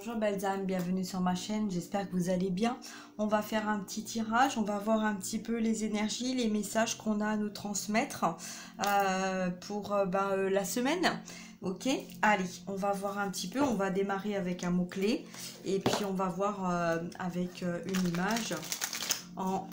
Bonjour belles âmes, bienvenue sur ma chaîne, j'espère que vous allez bien. On va faire un petit tirage, on va voir un petit peu les énergies, les messages qu'on a à nous transmettre pour la semaine. Ok, allez, on va voir un petit peu, on va démarrer avec un mot-clé et puis on va voir avec une image en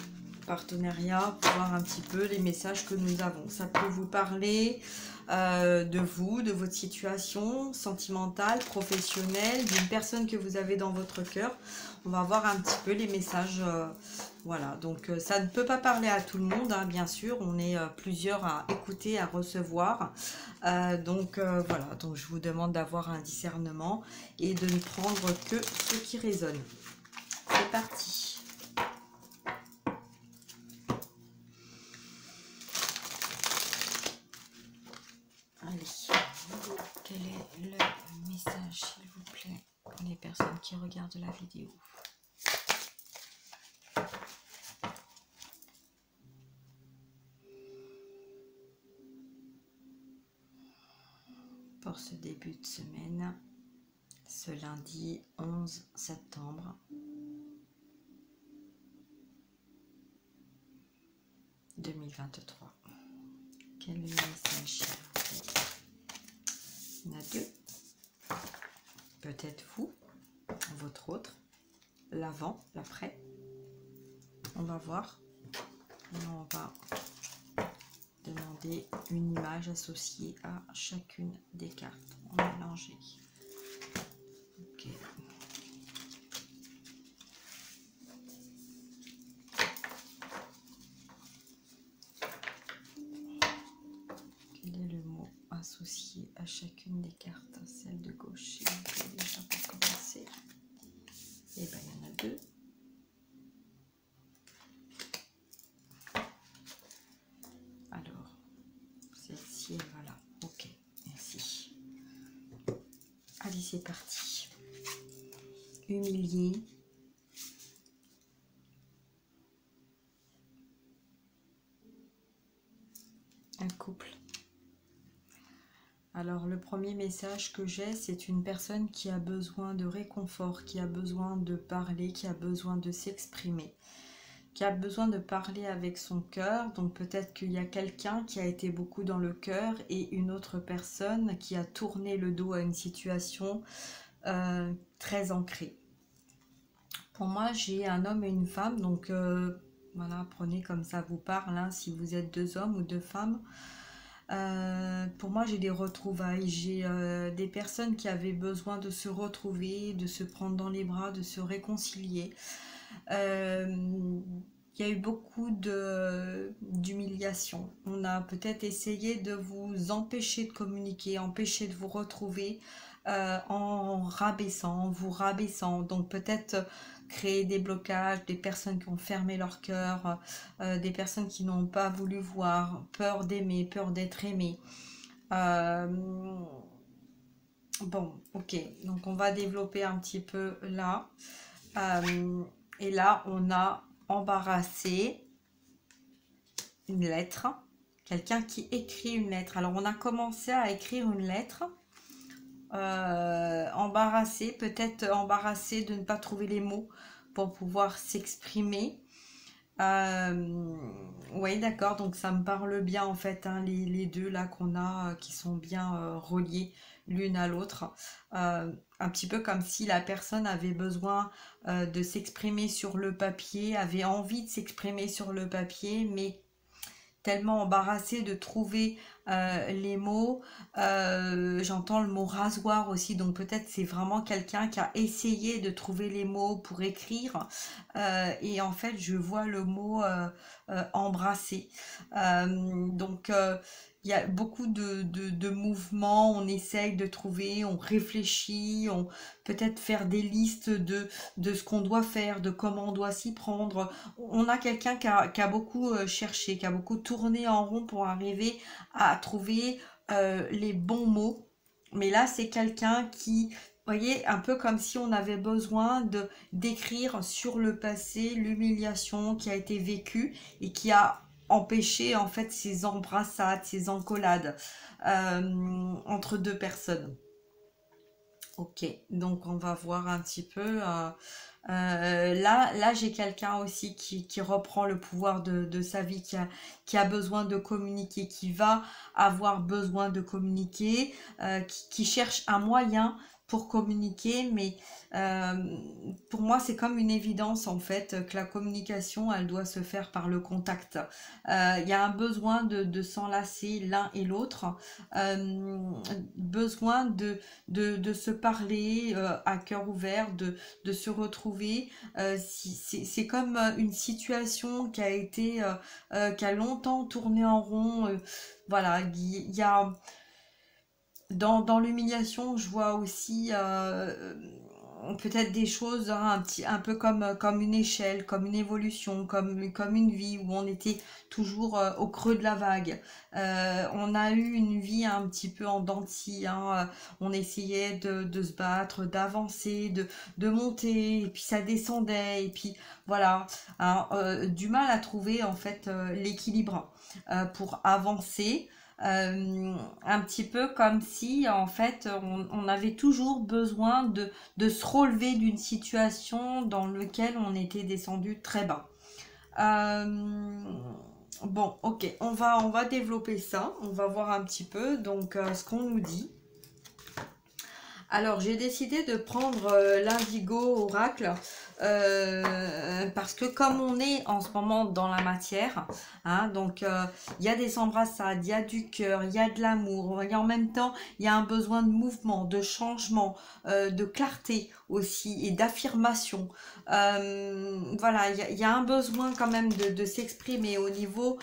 partenariat pour voir un petit peu les messages que nous avons. Ça peut vous parler de vous, de votre situation sentimentale, professionnelle, d'une personne que vous avez dans votre cœur. On va voir un petit peu les messages. Voilà, donc ça ne peut pas parler à tout le monde, hein, bien sûr. On est plusieurs à écouter, à recevoir. Voilà, donc je vous demande d'avoir un discernement et de ne prendre que ce qui résonne. C'est parti. Allez, quel est le message, s'il vous plaît, pour les personnes qui regardent la vidéo? Pour ce début de semaine, ce lundi 11 septembre 2023. Quel est le message, s'il vous plaît? Il y en a deux. Peut-être vous, votre autre, l'avant, l'après. On va voir. On va demander une image associée à chacune des cartes. On va mélanger. Ok. Quel est le mot associé à chacune des cartes? Celle de gauche, s'il vous plaît, déjà pour commencer. Et bien, il y en a deux. Alors, celle-ci, voilà. Ok, merci. Allez, c'est parti. Humilié. Un couple. Alors, le premier message que j'ai, c'est une personne qui a besoin de réconfort, qui a besoin de parler, qui a besoin de s'exprimer, qui a besoin de parler avec son cœur. Donc, peut-être qu'il y a quelqu'un qui a été beaucoup dans le cœur et une autre personne qui a tourné le dos à une situation très ancrée. Pour moi, j'ai un homme et une femme, donc voilà, prenez comme ça vous parle, hein, si vous êtes deux hommes ou deux femmes. Pour moi, j'ai des retrouvailles, j'ai des personnes qui avaient besoin de se retrouver, de se prendre dans les bras, de se réconcilier. Il y a eu beaucoup d'humiliation. On a peut-être essayé de vous empêcher de communiquer, empêcher de vous retrouver en rabaissant, en vous rabaissant. Donc peut-être créer des blocages, des personnes qui ont fermé leur cœur, des personnes qui n'ont pas voulu voir, peur d'aimer, peur d'être aimé. Bon, ok, donc on va développer un petit peu là. Et là, on a embarrassé une lettre. Quelqu'un qui écrit une lettre. Alors, on a commencé à écrire une lettre. Embarrassé, peut-être embarrassé de ne pas trouver les mots pour pouvoir s'exprimer. Oui, d'accord, donc ça me parle bien en fait, hein, les deux là qu'on a qui sont bien reliés l'une à l'autre. Un petit peu comme si la personne avait besoin de s'exprimer sur le papier, avait envie de s'exprimer sur le papier, mais tellement embarrassée de trouver les mots. J'entends le mot rasoir aussi, donc peut-être c'est vraiment quelqu'un qui a essayé de trouver les mots pour écrire et en fait je vois le mot embrasser. Donc il y a beaucoup de mouvements, on essaye de trouver, on réfléchit, on peut-être faire des listes de ce qu'on doit faire, de comment on doit s'y prendre. On a quelqu'un qui a beaucoup cherché, qui a beaucoup tourné en rond pour arriver à trouver les bons mots. Mais là, c'est quelqu'un qui, vous voyez, un peu comme si on avait besoin d'écrire sur le passé l'humiliation qui a été vécue et qui a empêché en fait ces embrassades, ces encolades entre deux personnes. Ok, donc on va voir un petit peu. Là j'ai quelqu'un aussi qui reprend le pouvoir de sa vie, qui a besoin de communiquer, qui va avoir besoin de communiquer, qui cherche un moyen pour communiquer, mais euh, pour moi c'est comme une évidence en fait que la communication elle doit se faire par le contact. Il y a un besoin de s'enlacer l'un et l'autre, euh, besoin de se parler à cœur ouvert, de se retrouver. C'est comme une situation qui a été, qui a longtemps tourné en rond. Voilà, il y a dans l'humiliation, je vois aussi peut-être des choses hein, un peu comme une échelle, comme une évolution, comme une vie où on était toujours au creux de la vague. On a eu une vie un petit peu en dents de scie, hein, on essayait de se battre, d'avancer, de monter, et puis ça descendait, et puis voilà, hein, du mal à trouver en fait l'équilibre pour avancer. Un petit peu comme si en fait on avait toujours besoin de se relever d'une situation dans laquelle on était descendu très bas. Euh, bon, ok, on va développer ça, on va voir un petit peu donc ce qu'on nous dit. Alors, j'ai décidé de prendre l'indigo oracle parce que comme on est en ce moment dans la matière, hein, donc il y a des embrassades, il y a du cœur, il y a de l'amour, et en même temps, il y a un besoin de mouvement, de changement, de clarté aussi et d'affirmation. Voilà, il y a un besoin quand même de s'exprimer au niveau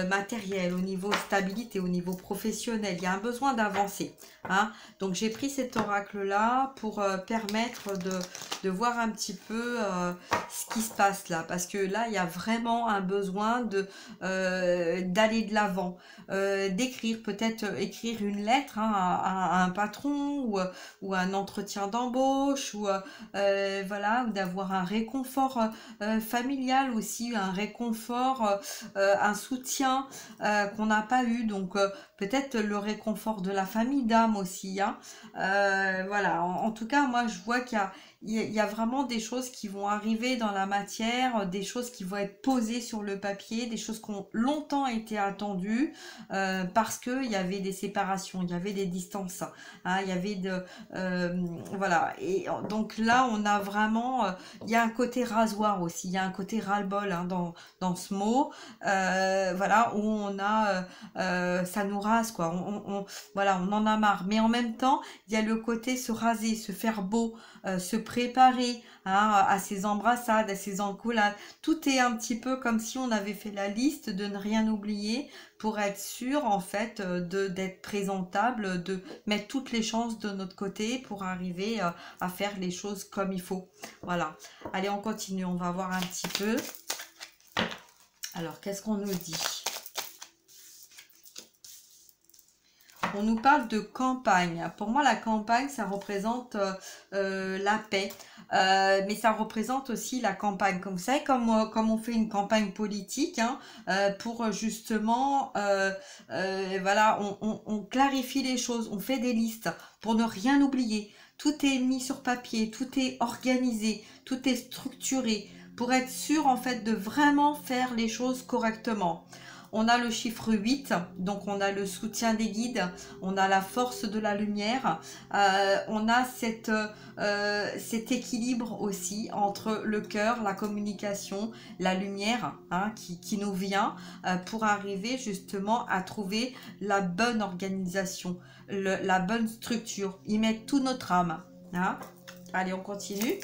matériel, au niveau stabilité, au niveau professionnel. Il y a un besoin d'avancer. Hein. Donc j'ai pris cet oracle là pour permettre de voir un petit peu ce qui se passe là, parce que là il y a vraiment un besoin d'aller de l'avant, d'écrire, peut-être écrire une lettre hein, à un patron ou un entretien d'embauche ou voilà, ou d'avoir un réconfort familial aussi, un réconfort, un soutien qu'on n'a pas eu, donc peut-être le réconfort de la famille d'âme aussi. Hein. Voilà, en tout cas, moi je vois qu'il y a vraiment des choses qui vont arriver dans la matière, des choses qui vont être posées sur le papier, des choses qui ont longtemps été attendues parce qu'il y avait des séparations, il y avait des distances, hein, il y avait voilà. Et donc là, on a vraiment, il y a un côté rasoir aussi, il y a un côté ras-le-bol hein, dans ce mot, voilà, où on a, ça nous rase quoi, voilà, on en a marre. Mais en même temps, il y a le côté se raser, se faire beau, se préparer hein, à ces embrassades, à ces encoulades. Tout est un petit peu comme si on avait fait la liste de ne rien oublier pour être sûr en fait d'être présentable, de mettre toutes les chances de notre côté pour arriver à faire les choses comme il faut. Voilà. Allez, on continue, on va voir un petit peu. Alors, qu'est-ce qu'on nous dit ? On nous parle de campagne. Pour moi, la campagne, ça représente la paix. Mais ça représente aussi la campagne. Comme vous savez, comme on fait une campagne politique, hein, pour justement, voilà, on clarifie les choses, on fait des listes pour ne rien oublier. Tout est mis sur papier, tout est organisé, tout est structuré pour être sûr en fait de vraiment faire les choses correctement. On a le chiffre 8, donc on a le soutien des guides, on a la force de la lumière, on a cet équilibre aussi entre le cœur, la communication, la lumière hein, qui nous vient pour arriver justement à trouver la bonne organisation, la bonne structure, y mettre tout notre âme. Hein. Allez, on continue.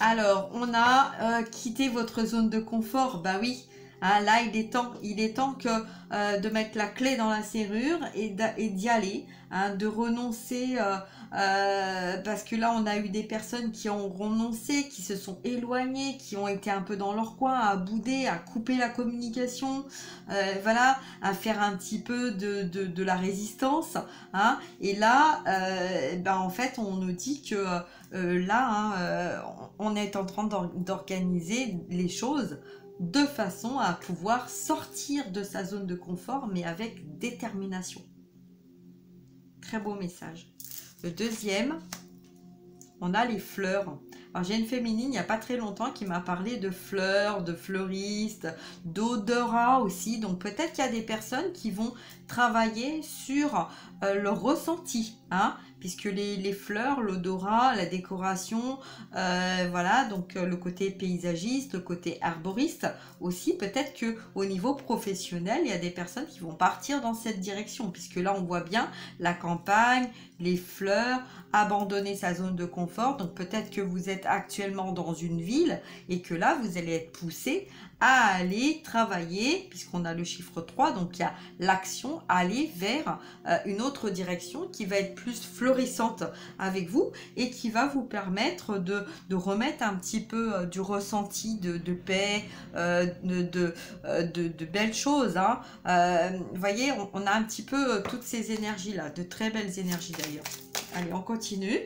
Alors, on a quitté votre zone de confort. Bah oui, hein, là, il est temps que de mettre la clé dans la serrure et d'y aller, hein, de renoncer, parce que là, on a eu des personnes qui ont renoncé, qui se sont éloignées, qui ont été un peu dans leur coin, à bouder, à couper la communication, voilà, à faire un petit peu de la résistance. Hein, et là, ben, en fait, on nous dit que là, hein, on est en train d'organiser les choses de façon à pouvoir sortir de sa zone de confort, mais avec détermination. très beau message. Le deuxième, on a les fleurs. Alors, j'ai une féminine il n'y a pas très longtemps qui m'a parlé de fleurs, de fleuristes, d'odorat aussi. Donc, peut-être qu'il y a des personnes qui vont travailler sur leur ressenti, hein, puisque les fleurs, l'odorat, la décoration, voilà, donc le côté paysagiste, le côté arboriste aussi. Peut-être que au niveau professionnel, il y a des personnes qui vont partir dans cette direction, puisque là, on voit bien la campagne, les fleurs, abandonner sa zone de confort. Donc peut-être que vous êtes actuellement dans une ville et que là vous allez être poussé à aller travailler, puisqu'on a le chiffre 3, donc il y a l'action, aller vers une autre direction qui va être plus florissante avec vous et qui va vous permettre de remettre un petit peu du ressenti de paix, de belles choses, hein. Vous voyez, on a un petit peu toutes ces énergies là, de très belles énergies d'ailleurs. Allez, on continue.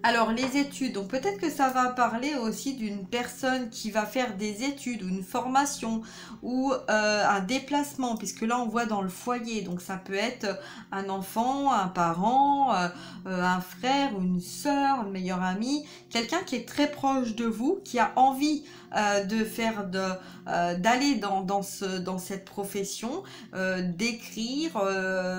Alors, les études, donc peut-être que ça va parler aussi d'une personne qui va faire des études ou une formation ou un déplacement, puisque là, on voit dans le foyer. Donc, ça peut être un enfant, un parent, un frère ou une sœur, un meilleur ami, quelqu'un qui est très proche de vous, qui a envie d'aller dans cette profession, d'écrire,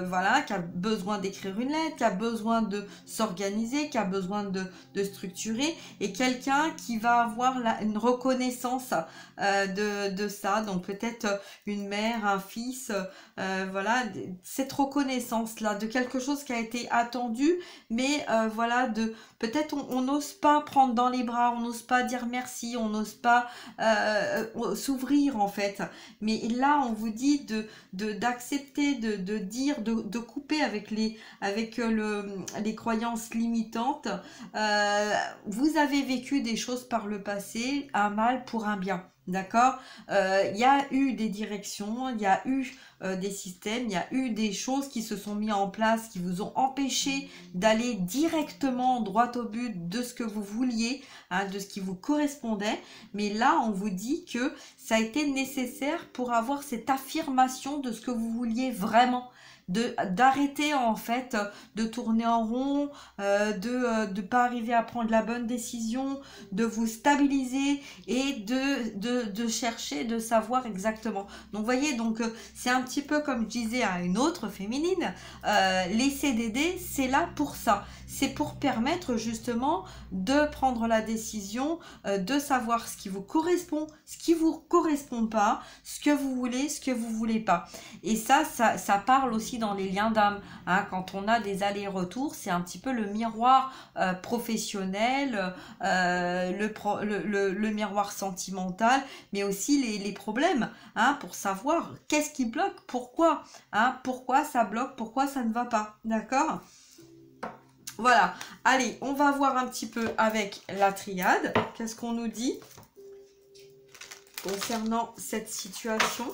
voilà, qui a besoin d'écrire une lettre, qui a besoin de s'organiser, qui a besoin de structurer, et quelqu'un qui va avoir une reconnaissance de ça. Donc peut-être une mère, un fils, voilà, cette reconnaissance là de quelque chose qui a été attendu, mais voilà, peut-être on n'ose pas prendre dans les bras, on n'ose pas dire merci, on n'ose pas s'ouvrir en fait. Mais là, on vous dit d'accepter, de dire, de couper avec les croyances limitantes. Vous avez vécu des choses par le passé, un mal pour un bien. D'accord? Il y a eu des directions, il y a eu des systèmes, il y a eu des choses qui se sont mises en place, qui vous ont empêché d'aller directement droit au but de ce que vous vouliez, hein, de ce qui vous correspondait. Mais là, on vous dit que ça a été nécessaire pour avoir cette affirmation de ce que vous vouliez vraiment. D'arrêter en fait de tourner en rond, de pas arriver à prendre la bonne décision, de vous stabiliser et de chercher, de savoir exactement. Donc vous voyez, donc c'est un petit peu comme je disais à une autre féminine, les CDD c'est là pour ça, c'est pour permettre justement de prendre la décision, de savoir ce qui vous correspond, ce qui vous correspond pas, ce que vous voulez, ce que vous voulez pas. Et ça parle aussi dans les liens d'âme, hein, quand on a des allers-retours, c'est un petit peu le miroir professionnel, le miroir sentimental, mais aussi les problèmes, hein, pour savoir qu'est-ce qui bloque, pourquoi, hein, pourquoi ça bloque, pourquoi ça ne va pas, d'accord? Voilà, allez, on va voir un petit peu avec la triade, qu'est-ce qu'on nous dit concernant cette situation.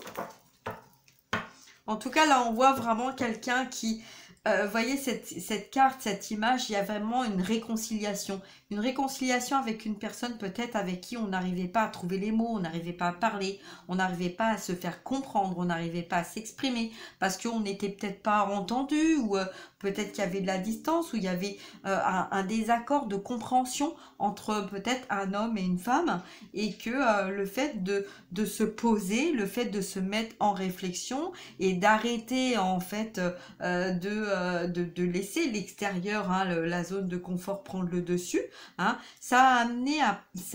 En tout cas, là, on voit vraiment quelqu'un qui... vous voyez, cette carte, cette image, il y a vraiment une réconciliation. Une réconciliation avec une personne peut-être avec qui on n'arrivait pas à trouver les mots, on n'arrivait pas à parler, on n'arrivait pas à se faire comprendre, on n'arrivait pas à s'exprimer, parce qu'on n'était peut-être pas entendu, ou peut-être qu'il y avait de la distance, ou il y avait un désaccord de compréhension entre peut-être un homme et une femme, et que le fait de se poser, le fait de se mettre en réflexion, et d'arrêter en fait de laisser l'extérieur, hein, la zone de confort prendre le dessus, hein, ça a amené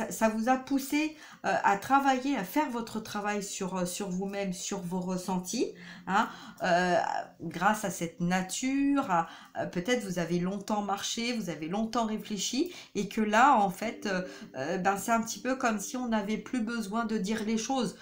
ça vous a poussé à travailler, à faire votre travail sur vous-même, sur vos ressentis, hein, grâce à cette nature, peut-être vous avez longtemps marché, vous avez longtemps réfléchi, et que là en fait ben, c'est un petit peu comme si on n'avait plus besoin de dire les choses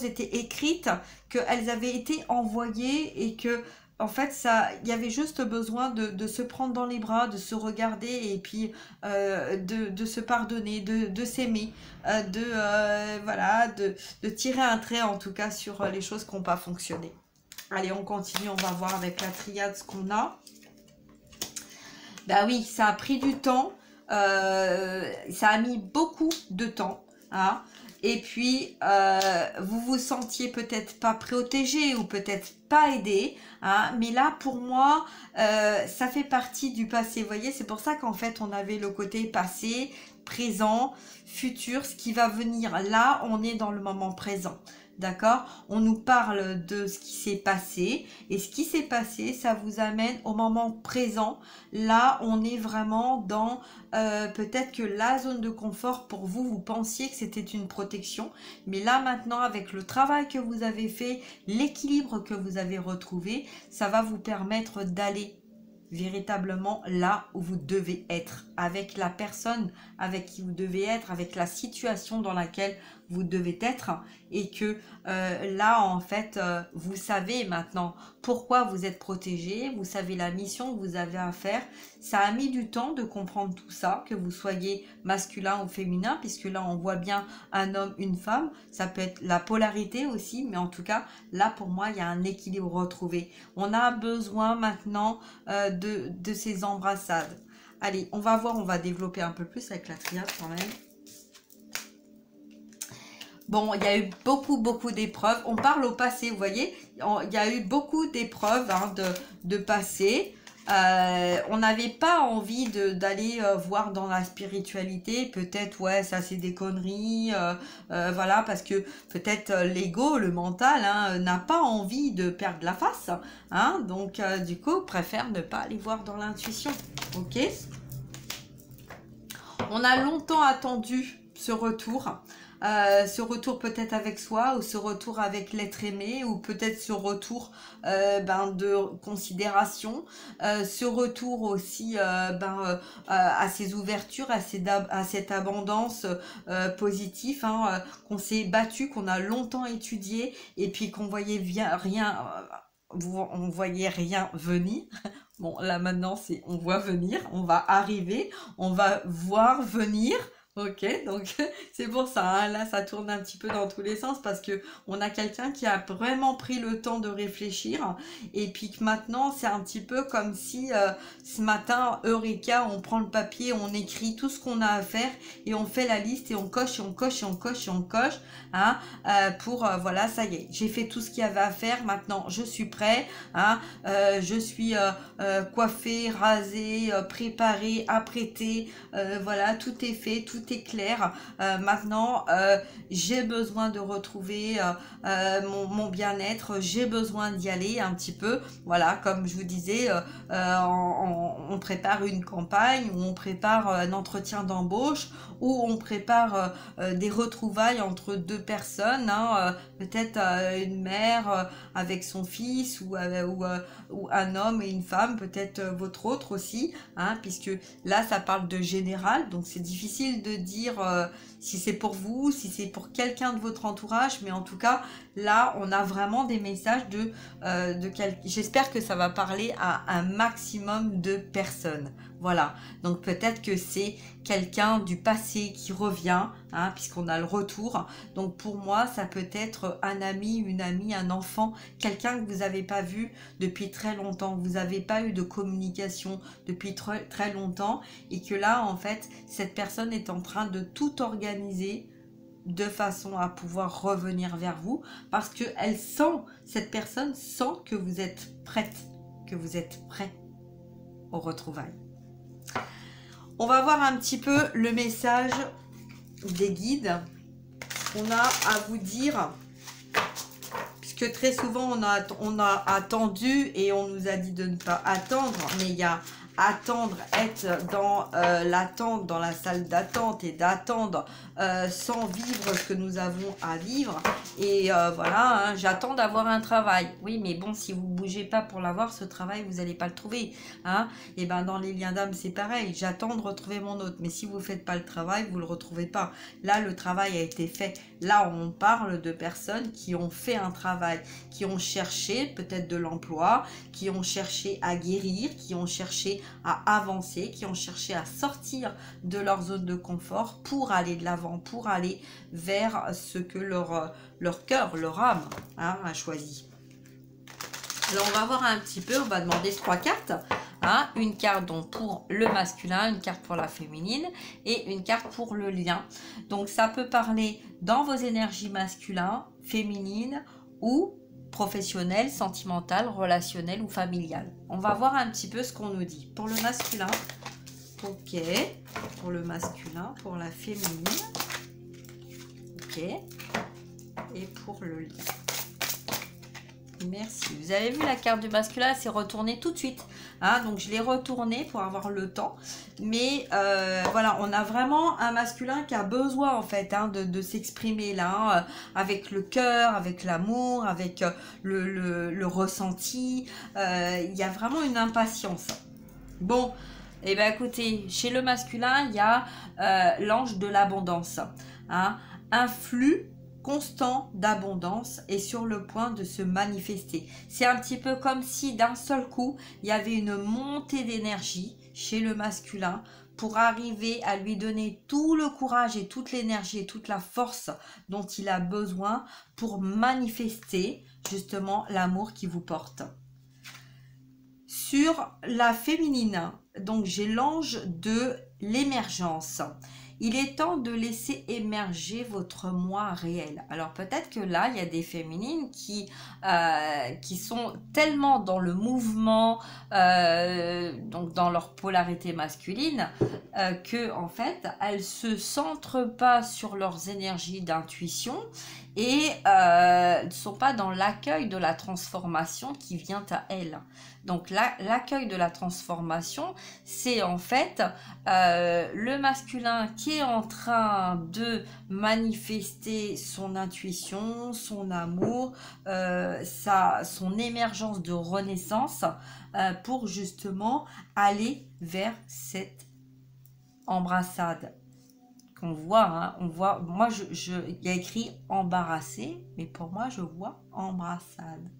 étaient écrites, qu'elles avaient été envoyées, et que en fait, il y avait juste besoin de se prendre dans les bras, de se regarder, et puis de se pardonner, de s'aimer, voilà, de tirer un trait en tout cas sur les choses qui n'ont pas fonctionné. Allez, on continue, on va voir avec la triade ce qu'on a. Ben oui, ça a pris du temps, ça a mis beaucoup de temps, hein. Et puis, vous vous sentiez peut-être pas protégé ou peut-être pas aidé, hein, mais là, pour moi, ça fait partie du passé. Vous voyez, c'est pour ça qu'en fait, on avait le côté passé, présent, futur, ce qui va venir. Là, on est dans le moment présent. D'accord? On nous parle de ce qui s'est passé et ce qui s'est passé, ça vous amène au moment présent. Là, on est vraiment dans peut-être que la zone de confort pour vous, vous pensiez que c'était une protection. Mais là, maintenant, avec le travail que vous avez fait, l'équilibre que vous avez retrouvé, ça va vous permettre d'aller véritablement là où vous devez être, avec la personne avec qui vous devez être, avec la situation dans laquelle vous devez être, et que là en fait vous savez maintenant pourquoi vous êtes protégé, vous savez la mission que vous avez à faire. Ça a mis du temps de comprendre tout ça, que vous soyez masculin ou féminin, puisque là on voit bien un homme, une femme, ça peut être la polarité aussi, mais en tout cas là pour moi il y a un équilibre retrouvé. On a besoin maintenant de ces embrassades. Allez, on va voir, on va développer un peu plus avec la triade quand même. Bon, il y a eu beaucoup d'épreuves. On parle au passé, vous voyez. Il y a eu beaucoup d'épreuves hein, de passé. On n'avait pas envie d'aller voir dans la spiritualité. Peut-être, ouais, ça c'est des conneries. Voilà, parce que peut-être l'ego, le mental, hein, n'a pas envie de perdre la face. Hein, donc, du coup, préfère ne pas aller voir dans l'intuition. Ok? On a longtemps attendu ce retour. Ce retour peut-être avec soi, ou ce retour avec l'être aimé, ou peut-être ce retour de considération, ce retour aussi à ces ouvertures, à cette abondance positive hein, qu'on s'est battu, qu'on a longtemps étudié, et puis qu'on voyait on voyait rien venir. Bon, là maintenant, c'est on voit venir, on va arriver, on va voir venir. Ok, donc c'est pour ça, hein, là ça tourne un petit peu dans tous les sens parce que on a quelqu'un qui a vraiment pris le temps de réfléchir et puis que maintenant c'est un petit peu comme si ce matin, Eureka, on prend le papier, on écrit tout ce qu'on a à faire et on fait la liste et on coche et on coche et on coche et on coche hein, pour voilà, ça y est, j'ai fait tout ce qu'il y avait à faire, maintenant je suis prêt, hein, je suis coiffée, rasée, préparée, apprêtée, voilà, tout est fait, tout est clair. Maintenant, j'ai besoin de retrouver mon bien-être, j'ai besoin d'y aller un petit peu. Voilà, comme je vous disais, on prépare une campagne, ou on prépare un entretien d'embauche, ou on prépare des retrouvailles entre deux personnes, hein, peut-être une mère avec son fils, ou un homme et une femme, peut-être votre autre aussi, hein, puisque là ça parle de général, donc c'est difficile de dire si c'est pour vous, si c'est pour quelqu'un de votre entourage, mais en tout cas là on a vraiment des messages j'espère que ça va parler à un maximum de personnes. Voilà, donc peut-être que c'est quelqu'un du passé qui revient, hein, puisqu'on a le retour. Donc pour moi, ça peut être un ami, une amie, un enfant, quelqu'un que vous n'avez pas vu depuis très longtemps, vous n'avez pas eu de communication depuis très longtemps, et que là, en fait, cette personne est en train de tout organiser de façon à pouvoir revenir vers vous, parce que cette personne sent que vous êtes prête, que vous êtes prêt au retrouvailles. On va voir un petit peu le message des guides qu'on a à vous dire, puisque très souvent on a attendu et on nous a dit de ne pas attendre, mais il y a attendre, être dans l'attente, dans la salle d'attente, et d'attendre sans vivre ce que nous avons à vivre. Et voilà, hein, j'attends d'avoir un travail. Oui, mais bon, si vous ne bougez pas pour l'avoir, ce travail, vous n'allez pas le trouver. Hein. Et ben dans les liens d'âme, c'est pareil. J'attends de retrouver mon autre. Mais si vous ne faites pas le travail, vous ne le retrouvez pas. Là, le travail a été fait. Là, on parle de personnes qui ont fait un travail, qui ont cherché peut-être de l'emploi, qui ont cherché à guérir, qui ont cherché à avancer, qui ont cherché à sortir de leur zone de confort pour aller de l'avant, pour aller vers ce que leur cœur, leur âme hein, a choisi. Alors on va voir un petit peu, on va demander 3 cartes. hein, une carte donc pour le masculin, une carte pour la féminine et une carte pour le lien. Donc ça peut parler dans vos énergies masculines, féminines ou professionnelles, sentimentales, relationnelles ou familiales. On va voir un petit peu ce qu'on nous dit. Pour le masculin, ok. Pour le masculin, pour la féminine, ok. Et pour le lien. Merci. Vous avez vu la carte du masculin, c'est retourné tout de suite. Hein, donc je l'ai retourné pour avoir le temps. Mais voilà, on a vraiment un masculin qui a besoin en fait hein, de s'exprimer là, avec le cœur, avec l'amour, avec le ressenti. Il y a vraiment une impatience. Bon, et bien écoutez, chez le masculin, il y a l'ange de l'abondance. Hein, un flux constant d'abondance est sur le point de se manifester. C'est un petit peu comme si d'un seul coup, il y avait une montée d'énergie chez le masculin pour arriver à lui donner tout le courage et toute l'énergie et toute la force dont il a besoin pour manifester justement l'amour qui vous porte. Sur la féminine, donc j'ai l'ange de l'émergence. Il est temps de laisser émerger votre moi réel. Alors peut-être que là, il y a des féminines qui sont tellement dans le mouvement, donc dans leur polarité masculine, que en fait, elles se centrent pas sur leurs énergies d'intuition et ne sont pas dans l'accueil de la transformation qui vient à elles. Donc l'accueil de la transformation, c'est en fait le masculin qui est en train de manifester son intuition, son amour, son émergence de renaissance pour justement aller vers cette embrassade qu'on voit. Hein, on voit, moi, il y a écrit embarrassé, mais pour moi, je vois embrassade.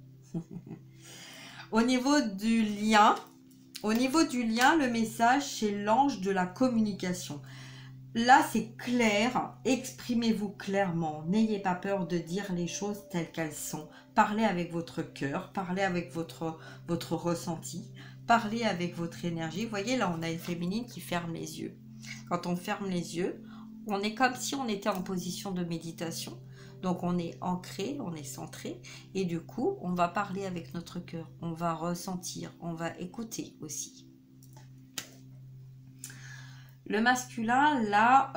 Au niveau du lien, le message, c'est l'ange de la communication. Là, c'est clair. Exprimez-vous clairement. N'ayez pas peur de dire les choses telles qu'elles sont. Parlez avec votre cœur, parlez avec votre ressenti, parlez avec votre énergie. Vous voyez, là, on a une féminine qui ferme les yeux. Quand on ferme les yeux, on est comme si on était en position de méditation. Donc on est ancré, on est centré et du coup on va parler avec notre cœur, on va ressentir, on va écouter aussi. Le masculin là,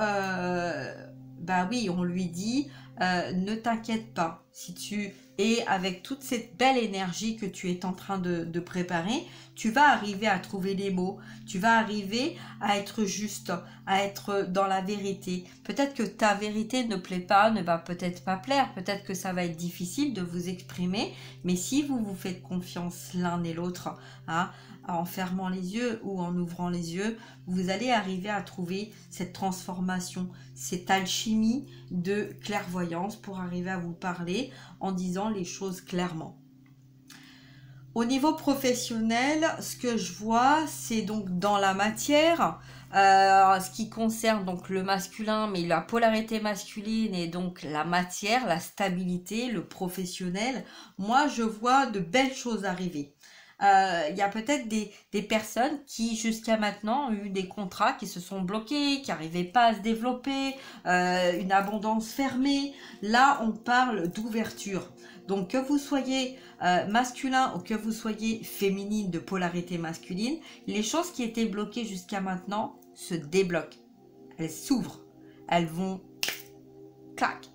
bah oui, on lui dit ne t'inquiète pas, si tu es avec toute cette belle énergie que tu es en train de préparer, tu vas arriver à trouver les mots, tu vas arriver à être juste, à être dans la vérité. Peut-être que ta vérité ne plaît pas, ne va peut-être pas plaire, peut-être que ça va être difficile de vous exprimer, mais si vous vous faites confiance l'un et l'autre, hein, en fermant les yeux ou en ouvrant les yeux, vous allez arriver à trouver cette transformation, cette alchimie de clairvoyance pour arriver à vous parler en disant les choses clairement. Au niveau professionnel, ce que je vois, c'est donc dans la matière, ce qui concerne donc le masculin, mais la polarité masculine et donc la matière, la stabilité, le professionnel. Moi, je vois de belles choses arriver. Il y a peut-être des personnes qui jusqu'à maintenant ont eu des contrats qui se sont bloqués, qui n'arrivaient pas à se développer, une abondance fermée. Là, on parle d'ouverture. Donc que vous soyez masculin ou que vous soyez féminine de polarité masculine, les choses qui étaient bloquées jusqu'à maintenant se débloquent. Elles s'ouvrent. Elles vont clac.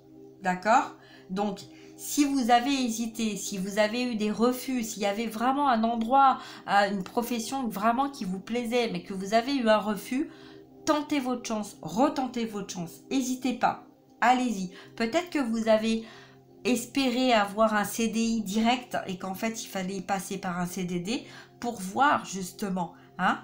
D'accord? Donc, si vous avez hésité, si vous avez eu des refus, s'il y avait vraiment un endroit, une profession vraiment qui vous plaisait, mais que vous avez eu un refus, tentez votre chance, retentez votre chance. N'hésitez pas, allez-y. Peut-être que vous avez espéré avoir un CDI direct et qu'en fait, il fallait passer par un CDD pour voir justement, hein,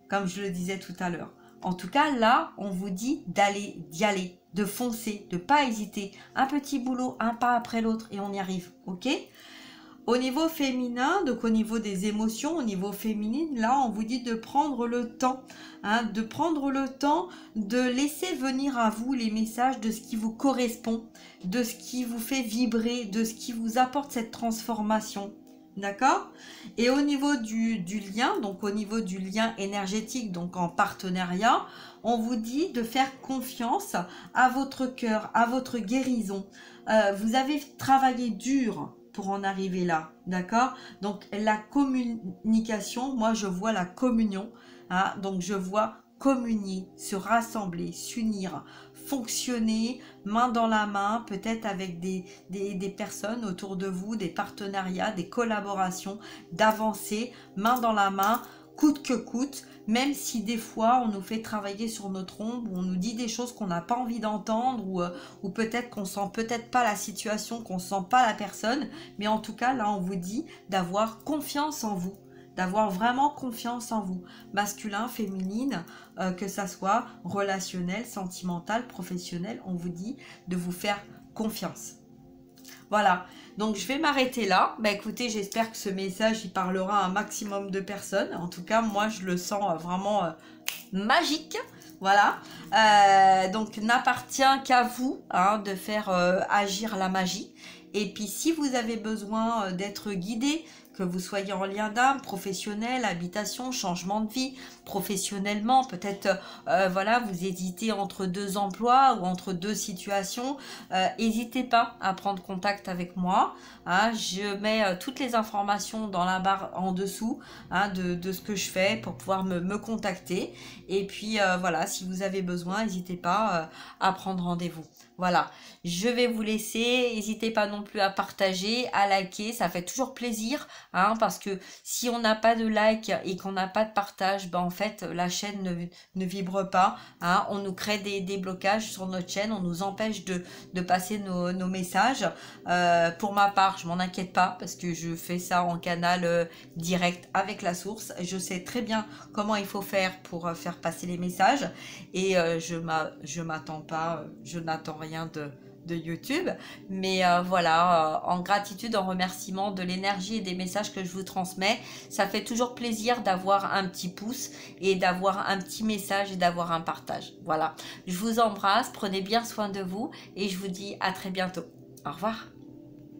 comme je le disais tout à l'heure. En tout cas, là, on vous dit d'y aller, de foncer, de ne pas hésiter. Un petit boulot, un pas après l'autre et on y arrive, ok? Au niveau féminin, donc au niveau des émotions, au niveau féminin, là, on vous dit de prendre le temps, hein, de prendre le temps de laisser venir à vous les messages de ce qui vous correspond, de ce qui vous fait vibrer, de ce qui vous apporte cette transformation. D'accord? Et au niveau du lien, donc au niveau du lien énergétique, donc en partenariat, on vous dit de faire confiance à votre cœur, à votre guérison. Vous avez travaillé dur pour en arriver là, d'accord? Donc la communication, moi je vois la communion, hein, donc je vois communier, se rassembler, s'unir, fonctionner main dans la main, peut-être avec des personnes autour de vous, des partenariats, des collaborations, d'avancer main dans la main, coûte que coûte, même si des fois on nous fait travailler sur notre ombre, ou on nous dit des choses qu'on n'a pas envie d'entendre, ou peut-être qu'on sent peut-être pas la situation, qu'on sent pas la personne, mais en tout cas là on vous dit d'avoir confiance en vous, d'avoir vraiment confiance en vous, masculin, féminine, que ça soit relationnel, sentimental, professionnel, on vous dit de vous faire confiance. Voilà, donc je vais m'arrêter là. Bah écoutez, j'espère que ce message il parlera à un maximum de personnes. En tout cas, moi je le sens vraiment magique. Voilà, donc n'appartient qu'à vous hein, de faire agir la magie. Et puis si vous avez besoin d'être guidé, que vous soyez en lien d'âme, professionnel, habitation, changement de vie, professionnellement, peut-être voilà, vous hésitez entre deux emplois ou entre deux situations, n'hésitez pas à prendre contact avec moi. Hein, je mets toutes les informations dans la barre en dessous hein, de ce que je fais pour pouvoir me contacter. Et puis voilà, si vous avez besoin, n'hésitez pas à prendre rendez-vous. Voilà, je vais vous laisser. N'hésitez pas non plus à partager, à liker, ça fait toujours plaisir. Hein, parce que si on n'a pas de like et qu'on n'a pas de partage, ben en fait la chaîne ne vibre pas. Hein, on nous crée des blocages sur notre chaîne, on nous empêche de passer nos messages. Pour ma part, je m'en inquiète pas parce que je fais ça en canal direct avec la source. Je sais très bien comment il faut faire pour faire passer les messages et je m'attends pas, je n'attends rien de YouTube, mais voilà, en gratitude, en remerciement de l'énergie et des messages que je vous transmets, ça fait toujours plaisir d'avoir un petit pouce et d'avoir un petit message et d'avoir un partage. Voilà, je vous embrasse, prenez bien soin de vous et je vous dis à très bientôt. Au revoir.